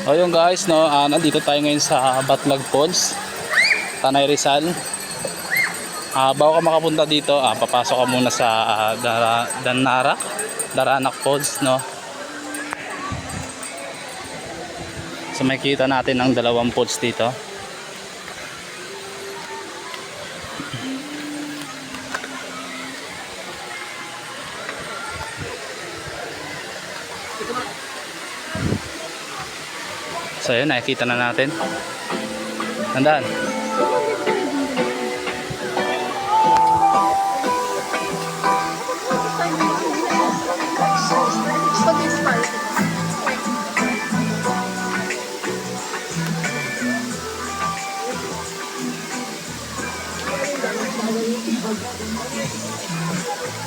O yung guys, no, nandito tayo ngayon sa Batlag Falls, Tanay Rizal. Bago ka makapunta dito, papasok ka muna sa Daranak Falls, no. So makikita natin ang dalawang falls dito. So yun, nakikita na natin. Tandaan.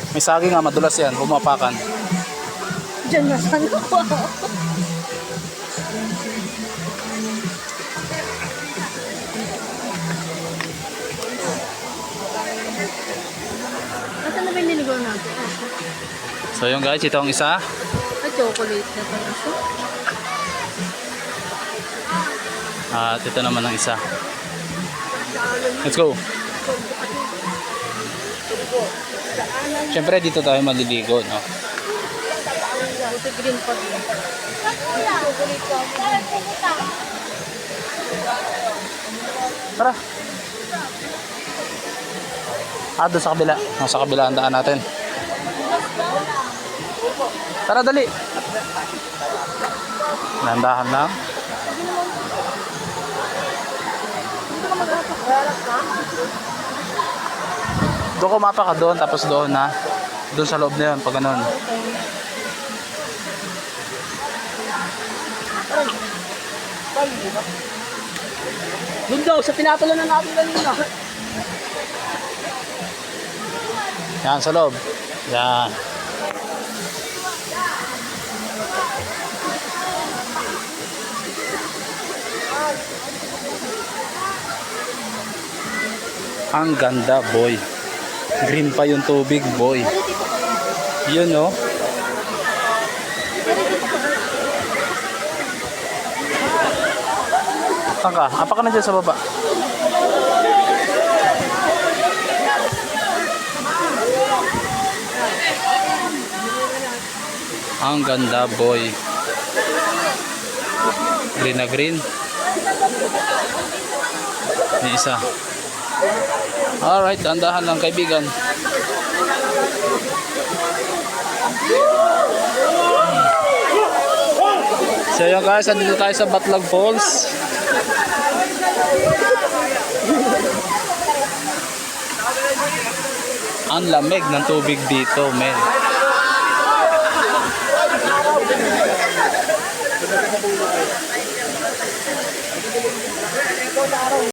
May saging nga, madulas yan, bumapakan. Diyan na sana po. Nasaan na ba yung niligaw natin? So yun guys, ito ang isa. Chocolate na pala siya. At ito naman ang isa. Let's go. Siyempre dito tayo maliligo, no? Buti green pa din. Tara. Doon sa kabila. Nasa kabila ang daan natin. Tara, dali. Nandahan lang. Doon kumapa ka doon, tapos doon na. Doon sa loob na yun, pag ganun. Doon daw, sa tinatalo na natin kanina. Yan, sa loob. Yan. Ang ganda, boy. Green pa yung tubig, boy. Yun, no? Saan ka? Apa ka na dyan sa baba? Ang ganda, boy. Green na green. May isa. Alright, dandahan lang kaibigan. So yun guys, andito tayo sa Batlag Falls. Ang lamig ng tubig dito, men.